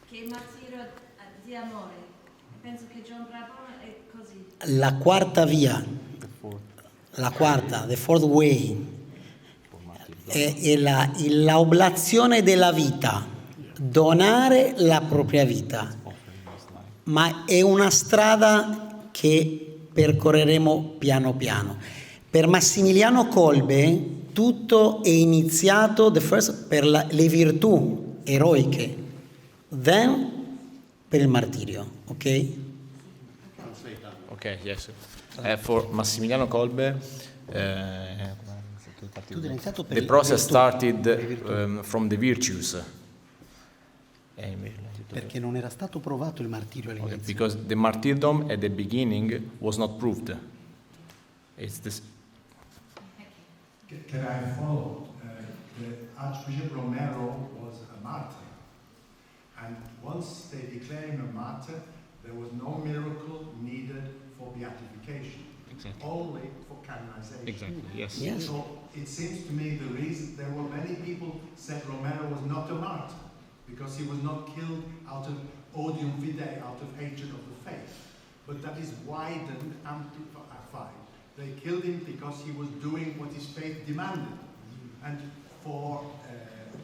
S5: che è martiro di amore. Penso che John Bradburne è così.
S3: la quarta via, the fourth way, è l'oblazione della vita, donare la propria vita, ma è una strada che percorreremo piano piano. Per Massimiliano Kolbe tutto è iniziato per le virtù eroiche, then per il martirio, ok?
S6: Okay, yes. For Massimiliano Kolbe, the process started from the virtues.
S3: Perché non era stato provato il martirio all'inizio.
S6: Because the martyrdom at the beginning was not proved. It's this.
S7: Can I follow? The Archbishop Romero was a martyr. And once they declare him a martyr, There was no miracle needed for beatification.
S6: Exactly.
S7: Only for canonization.
S6: Exactly. Yes.
S3: Yes.
S7: So it seems to me the reason there were many people said Romero was not a martyr because he was not killed out of odium fidei, out of hatred of the faith. But that is widened, amplified. They killed him because he was doing what his faith demanded. And for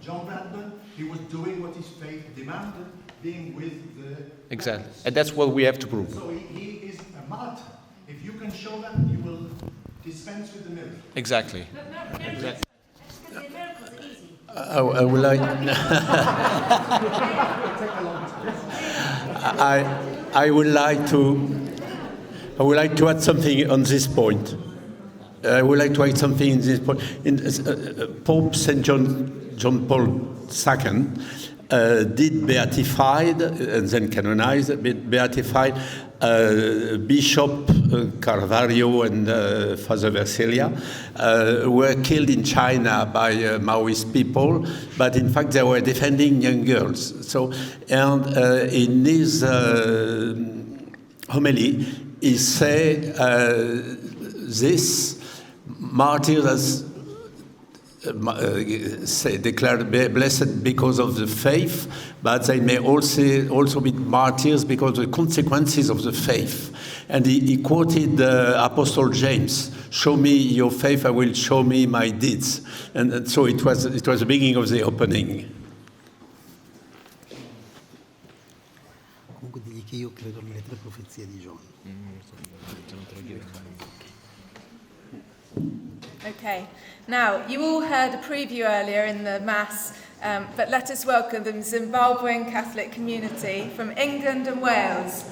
S7: John Bradburne, he was doing what his faith demanded, being with the...
S6: Exactly.
S7: peasants.
S6: And that's what we have to prove.
S7: So he is a martyr. If you can show that, you will dispense with the miracle.
S6: Exactly.
S5: But miracles, the miracles are easy.
S2: I would like... I would like to add something on this point. I would like to add something in this point. Pope St. John Paul II did beatified and then canonized, beatified Bishop Carvalho and Father Versilia were killed in China by Maoist people, but in fact they were defending young girls. So, and in his homily, he said this martyrs as declared blessed because of the faith, but they may also be martyrs because of the consequences of the faith. And he quoted Apostle James, "Show me your faith, I will show me my deeds." And so it was the beginning of the opening.
S3: Comunque digli che io credo nelle 3 profezie di John.
S1: Okay, now you all heard a preview earlier in the Mass, but let us welcome the Zimbabwean Catholic community from England and Wales.